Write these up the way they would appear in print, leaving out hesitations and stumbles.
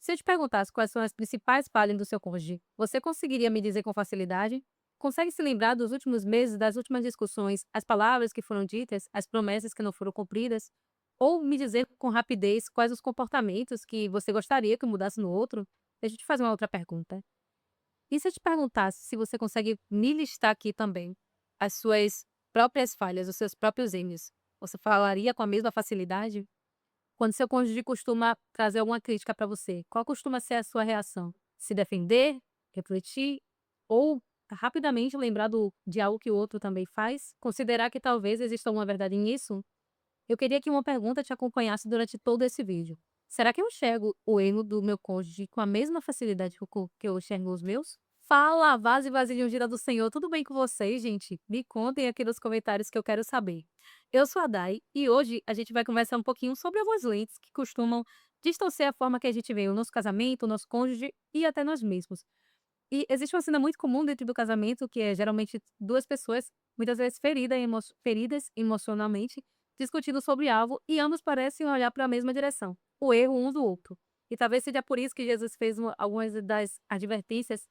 Se eu te perguntasse quais são as principais falhas do seu cônjuge, você conseguiria me dizer com facilidade? Consegue se lembrar dos últimos meses, das últimas discussões, as palavras que foram ditas, as promessas que não foram cumpridas? Ou me dizer com rapidez quais os comportamentos que você gostaria que mudasse no outro? Deixa eu te fazer uma outra pergunta. E se eu te perguntasse se você consegue me listar aqui também as suas próprias falhas, os seus próprios erros, você falaria com a mesma facilidade? Quando seu cônjuge costuma trazer alguma crítica para você, qual costuma ser a sua reação? Se defender, refletir ou rapidamente lembrar de algo que o outro também faz? Considerar que talvez exista uma verdade nisso? Eu queria que uma pergunta te acompanhasse durante todo esse vídeo. Será que eu enxergo o erro do meu cônjuge com a mesma facilidade que eu enxergo os meus? Fala, vaso e vasilhame gira do Senhor, tudo bem com vocês, gente? Me contem aqui nos comentários que eu quero saber. Eu sou a Dai e hoje a gente vai conversar um pouquinho sobre algumas lentes que costumam distorcer a forma que a gente vê o nosso casamento, o nosso cônjuge e até nós mesmos. E existe uma cena muito comum dentro do casamento, que é geralmente duas pessoas, muitas vezes feridas emocionalmente, discutindo sobre algo e ambos parecem olhar para a mesma direção, o erro um do outro. E talvez seja por isso que Jesus fez algumas das advertências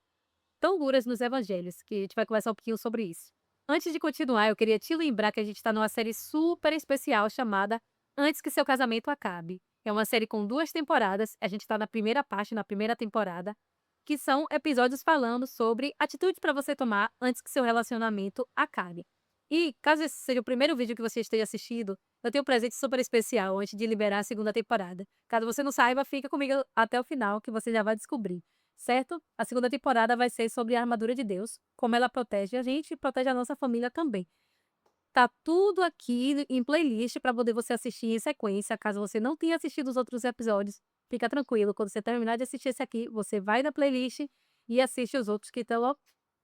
tão duras nos evangelhos, que a gente vai conversar um pouquinho sobre isso. Antes de continuar, eu queria te lembrar que a gente está numa série super especial chamada Antes que Seu Casamento Acabe. É uma série com 2 temporadas, a gente está na primeira parte, na primeira temporada, que são episódios falando sobre atitudes para você tomar antes que seu relacionamento acabe. E, caso esse seja o primeiro vídeo que você esteja assistindo, eu tenho um presente super especial antes de liberar a segunda temporada. Caso você não saiba, fica comigo até o final que você já vai descobrir, certo? A segunda temporada vai ser sobre a armadura de Deus, como ela protege a gente e protege a nossa família também. Tá tudo aqui em playlist para poder você assistir em sequência, caso você não tenha assistido os outros episódios. Fica tranquilo, quando você terminar de assistir esse aqui, você vai na playlist e assiste os outros que estão, ó,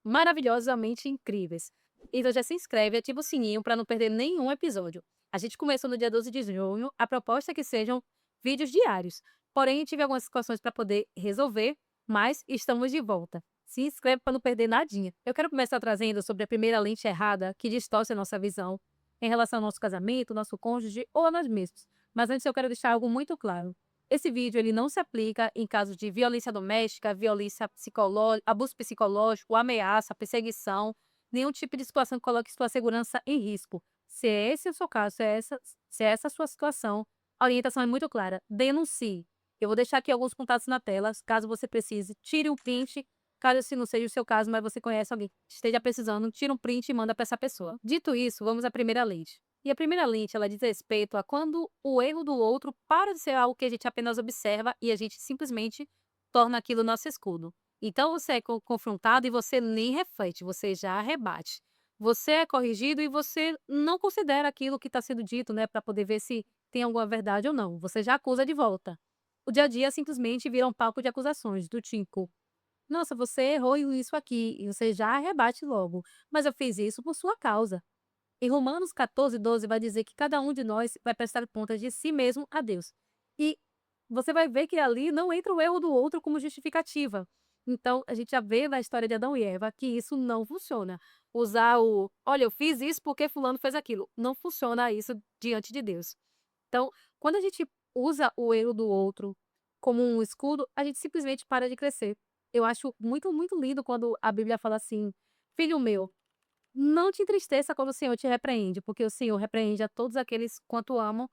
maravilhosamente incríveis. Então já se inscreve, ativa o sininho para não perder nenhum episódio. A gente começou no dia 12 de junho, a proposta é que sejam vídeos diários. Porém, tive algumas situações para poder resolver, mas estamos de volta. Se inscreve para não perder nadinha. Eu quero começar trazendo sobre a primeira lente errada que distorce a nossa visão em relação ao nosso casamento, nosso cônjuge ou a nós mesmos. Mas antes eu quero deixar algo muito claro. Esse vídeo ele não se aplica em casos de violência doméstica, violência psicológica, abuso psicológico, ameaça, perseguição, nenhum tipo de situação que coloque sua segurança em risco. Se é esse o seu caso, se é essa a sua situação, a orientação é muito clara. Denuncie. Eu vou deixar aqui alguns contatos na tela, caso você precise, tire um print. Caso esse não seja o seu caso, mas você conhece alguém que esteja precisando, tira um print e manda para essa pessoa. Dito isso, vamos à primeira lente. E a primeira lente, ela diz respeito a quando o erro do outro para de ser algo que a gente apenas observa e a gente simplesmente torna aquilo nosso escudo. Então você é confrontado e você nem reflete, você já rebate. Você é corrigido e você não considera aquilo que está sendo dito, né, para poder ver se tem alguma verdade ou não. Você já acusa de volta. O dia a dia simplesmente vira um palco de acusações, do tipo: nossa, você errou em isso aqui, e você já rebate logo, mas eu fiz isso por sua causa. Em Romanos 14:12 vai dizer que cada um de nós vai prestar contas de si mesmo a Deus. E você vai ver que ali não entra o erro do outro como justificativa. Então, a gente já vê na história de Adão e Eva que isso não funciona. Usar olha, eu fiz isso porque fulano fez aquilo. Não funciona isso diante de Deus. Então, quando a gente usa o erro do outro como um escudo, a gente simplesmente para de crescer. Eu acho muito, muito lindo quando a Bíblia fala assim: filho meu, não te entristeça quando o Senhor te repreende, porque o Senhor repreende a todos aqueles quanto amam,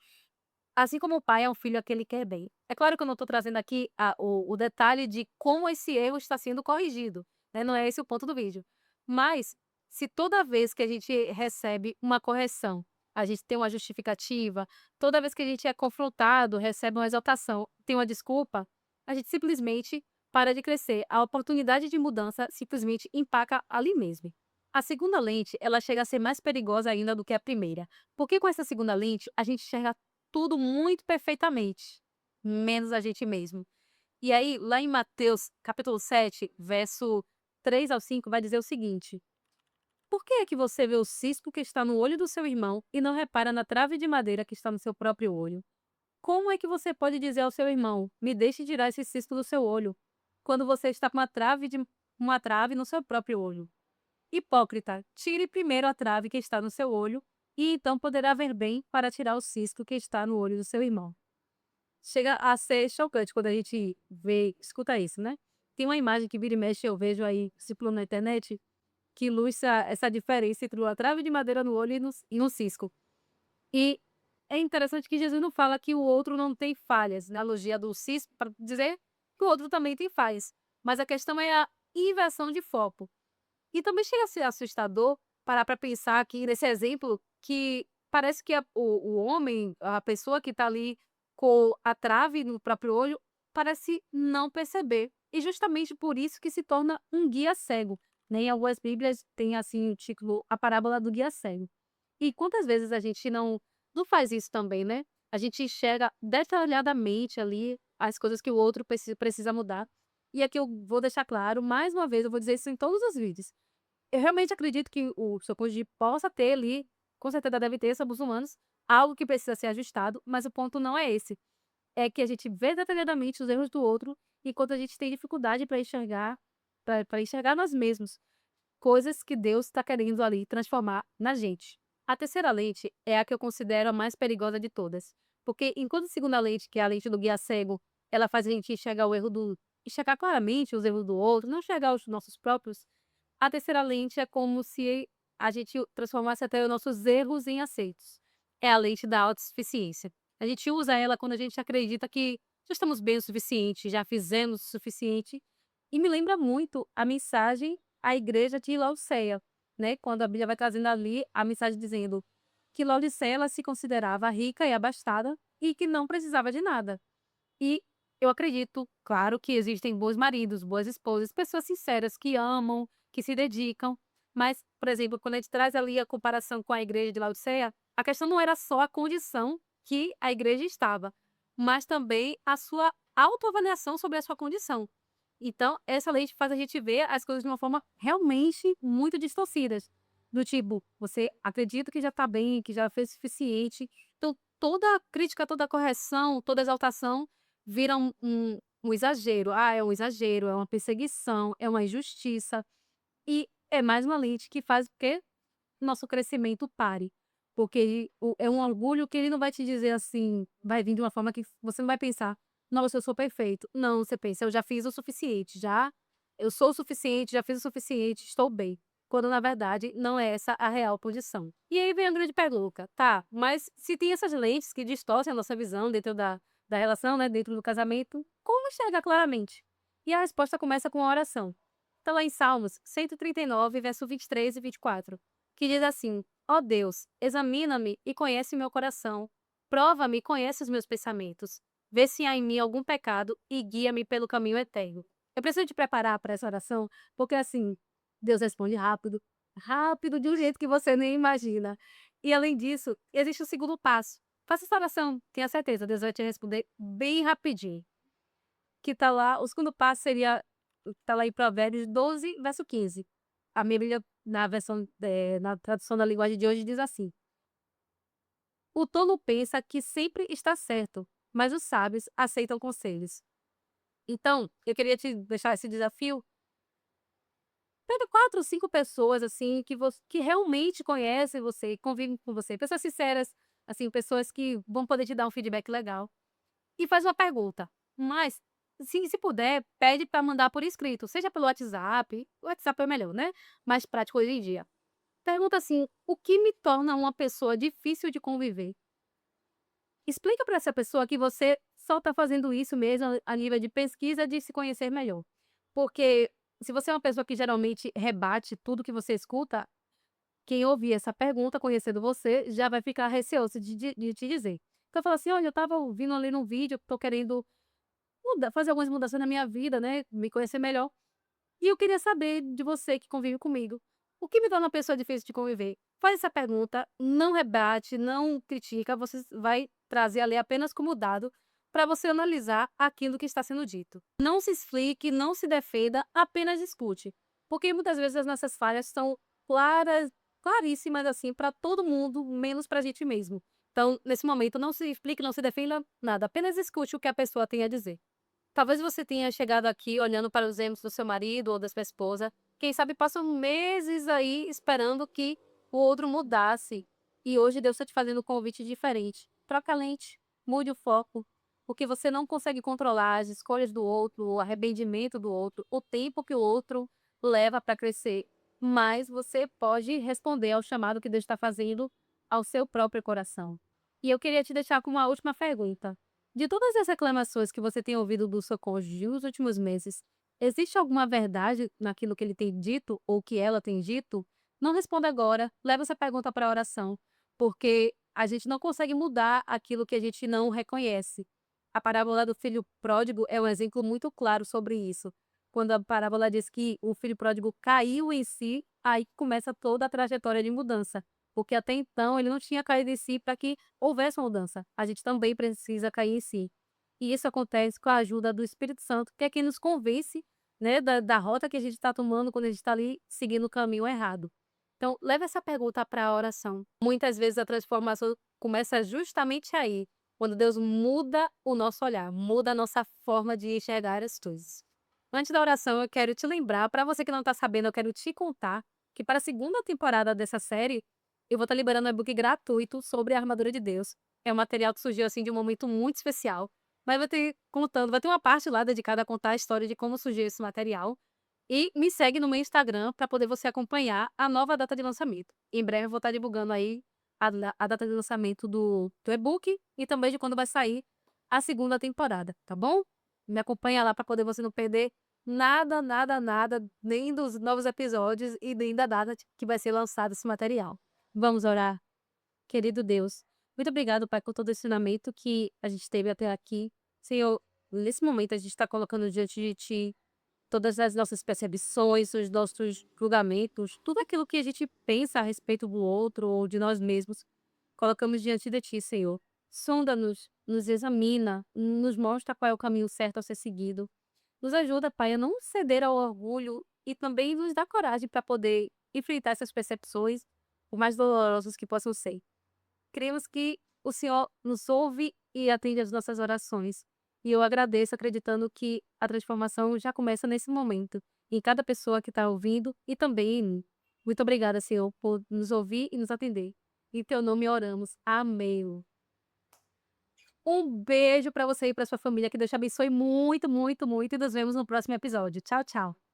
assim como o pai é um filho a quem ele quer bem. É claro que eu não estou trazendo aqui o detalhe de como esse erro está sendo corrigido, né? Não é esse o ponto do vídeo. Mas, se toda vez que a gente recebe uma correção, a gente tem uma justificativa, toda vez que a gente é confrontado, recebe uma exaltação, tem uma desculpa, a gente simplesmente para de crescer. A oportunidade de mudança simplesmente empaca ali mesmo. A segunda lente, ela chega a ser mais perigosa ainda do que a primeira, porque com essa segunda lente a gente enxerga tudo muito perfeitamente, menos a gente mesmo. E aí, lá em Mateus, capítulo 7, verso 3 ao 5, vai dizer o seguinte: por que é que você vê o cisco que está no olho do seu irmão e não repara na trave de madeira que está no seu próprio olho? Como é que você pode dizer ao seu irmão: me deixe tirar esse cisco do seu olho, quando você está com uma trave no seu próprio olho? Hipócrita, tire primeiro a trave que está no seu olho, e então poderá ver bem para tirar o cisco que está no olho do seu irmão. chega a ser chocante quando a gente escuta isso, né. Tem uma imagem que vira e mexe eu vejo aí circulando na internet, que ilustra essa diferença entre uma trave de madeira no olho e um cisco. E é interessante que Jesus não fala que o outro não tem falhas, na analogia do cisco, para dizer que o outro também tem falhas, mas a questão é a inversão de foco. E também chega a ser assustador parar para pensar aqui nesse exemplo que parece que o homem, a pessoa que está ali com a trave no próprio olho, parece não perceber. E justamente por isso que se torna um guia cego. Né? Em algumas Bíblias tem assim o título A Parábola do Guia Cego. E quantas vezes a gente não faz isso também, né? A gente enxerga detalhadamente ali as coisas que o outro precisa mudar. E aqui eu vou deixar claro, mais uma vez, eu vou dizer isso em todos os vídeos. Eu realmente acredito que o seu cônjuge possa ter ali, com certeza deve ter somos humanos, algo que precisa ser ajustado, mas o ponto não é esse, é que a gente vê detalhadamente os erros do outro, enquanto a gente tem dificuldade para enxergar nós mesmos, coisas que Deus está querendo ali transformar na gente. A terceira lente é a que eu considero a mais perigosa de todas, porque enquanto a segunda lente, que é a lente do guia cego, ela faz a gente enxergar claramente os erros do outro, não enxergar os nossos próprios. A terceira lente é como se a gente transformasse até os nossos erros em aceitos. É a lente da autossuficiência. A gente usa ela quando a gente acredita que já estamos bem o suficiente, já fizemos o suficiente. E me lembra muito a mensagem à igreja de Laodiceia, né? Quando a Bíblia vai trazendo ali a mensagem dizendo que Laodiceia ela se considerava rica e abastada e que não precisava de nada. E eu acredito, claro, que existem bons maridos, boas esposas, pessoas sinceras que amam, que se dedicam. Mas, por exemplo, quando a gente traz ali a comparação com a igreja de Laodiceia, a questão não era só a condição que a igreja estava, mas também a sua autoavaliação sobre a sua condição. Então, essa lei faz a gente ver as coisas de uma forma realmente muito distorcidas. Do tipo, você acredita que já está bem, que já fez o suficiente. Então, toda crítica, toda correção, toda exaltação vira um exagero. Ah, é um exagero, é uma perseguição, é uma injustiça. E é mais uma lente que faz com que nosso crescimento pare. Porque é um orgulho que ele não vai te dizer assim, vai vir de uma forma que você não vai pensar, nossa, eu sou perfeito. Não, você pensa, eu já fiz o suficiente, eu sou o suficiente, já fiz o suficiente, estou bem. Quando na verdade não é essa a real posição. E aí vem a grande pergunta, tá, mas se tem essas lentes que distorcem a nossa visão dentro da relação, né, dentro do casamento, como enxergar claramente? E a resposta começa com a oração. Está lá em Salmos 139, verso 23 e 24, que diz assim: Ó Deus, examina-me e conhece o meu coração. Prova-me e conhece os meus pensamentos. Vê se há em mim algum pecado e guia-me pelo caminho eterno. Eu preciso te preparar para essa oração, porque assim, Deus responde rápido, rápido de um jeito que você nem imagina. E além disso, existe o segundo passo. Faça essa oração, tenha certeza, Deus vai te responder bem rapidinho. Que tá lá, o segundo passo seria, tá lá em Provérbios 12, verso 15. A minha Bíblia, na versão, na tradução da linguagem de hoje, diz assim: O tolo pensa que sempre está certo, mas os sábios aceitam conselhos. Então, eu queria te deixar esse desafio. Pega 4 ou 5 pessoas, assim, que realmente conhecem você, convivem com você, pessoas sinceras, assim, pessoas que vão poder te dar um feedback legal. E faz uma pergunta, mas se puder, pede para mandar por escrito, seja pelo WhatsApp, o WhatsApp é melhor, né, mais prático hoje em dia. Pergunta assim: "O que me torna uma pessoa difícil de conviver?". Explica para essa pessoa que você só está fazendo isso mesmo a nível de pesquisa de se conhecer melhor. Porque se você é uma pessoa que geralmente rebate tudo que você escuta, quem ouvir essa pergunta, conhecendo você, já vai ficar receoso de te dizer. Então fala assim: "Olha, eu estava ouvindo ali num vídeo, estou querendo fazer algumas mudanças na minha vida, né, me conhecer melhor. E eu queria saber de você que convive comigo, o que me torna uma pessoa difícil de conviver?". Faz essa pergunta, não rebate, não critica, você vai trazer ali apenas como dado para você analisar aquilo que está sendo dito. Não se explique, não se defenda, apenas escute. Porque muitas vezes as nossas falhas são claras, claríssimas assim para todo mundo, menos para a gente mesmo. Então, nesse momento, não se explique, não se defenda nada, apenas escute o que a pessoa tem a dizer. Talvez você tenha chegado aqui olhando para os erros do seu marido ou da sua esposa. Quem sabe passam meses aí esperando que o outro mudasse. E hoje Deus está te fazendo um convite diferente. Troca a lente, mude o foco. porque você não consegue controlar as escolhas do outro, o arrependimento do outro, o tempo que o outro leva para crescer, mas você pode responder ao chamado que Deus está fazendo ao seu próprio coração. E eu queria te deixar com uma última pergunta. De todas as reclamações que você tem ouvido do seu cônjuge nos últimos meses, existe alguma verdade naquilo que ele tem dito ou que ela tem dito? Não responda agora, leva essa pergunta para a oração, porque a gente não consegue mudar aquilo que a gente não reconhece. A parábola do filho pródigo é um exemplo muito claro sobre isso. Quando a parábola diz que o filho pródigo caiu em si, aí começa toda a trajetória de mudança, porque até então ele não tinha caído em si para que houvesse uma mudança. A gente também precisa cair em si. E isso acontece com a ajuda do Espírito Santo, que é quem nos convence, né, da rota que a gente está tomando quando a gente está ali seguindo o caminho errado. Então, leve essa pergunta para a oração. Muitas vezes a transformação começa justamente aí, quando Deus muda o nosso olhar, muda a nossa forma de enxergar as coisas. Antes da oração, eu quero te lembrar, para você que não está sabendo, eu quero te contar que para a segunda temporada dessa série, eu vou estar liberando um e-book gratuito sobre a armadura de Deus. É um material que surgiu assim de um momento muito especial, mas vai ter uma parte lá dedicada a contar a história de como surgiu esse material. E me segue no meu Instagram para poder você acompanhar a nova data de lançamento. Em breve eu vou estar divulgando aí a data de lançamento do e-book e também de quando vai sair a segunda temporada, tá bom? Me acompanha lá para poder você não perder nada, nada, nada, nem dos novos episódios e nem da data que vai ser lançado esse material. Vamos orar? Querido Deus, muito obrigado, Pai, por todo o ensinamento que a gente teve até aqui. Senhor, nesse momento a gente está colocando diante de Ti todas as nossas percepções, os nossos julgamentos, tudo aquilo que a gente pensa a respeito do outro ou de nós mesmos, colocamos diante de Ti, Senhor. Sonda-nos, nos examina, nos mostra qual é o caminho certo a ser seguido. Nos ajuda, Pai, a não ceder ao orgulho e também nos dá coragem para poder enfrentar essas percepções, por mais dolorosas que possam ser. Cremos que o Senhor nos ouve e atende às nossas orações. E eu agradeço acreditando que a transformação já começa nesse momento, em cada pessoa que está ouvindo e também em mim. Muito obrigada, Senhor, por nos ouvir e nos atender. Em teu nome oramos. Amém. Um beijo para você e para sua família. Que Deus te abençoe muito, muito, muito. E nos vemos no próximo episódio. Tchau, tchau.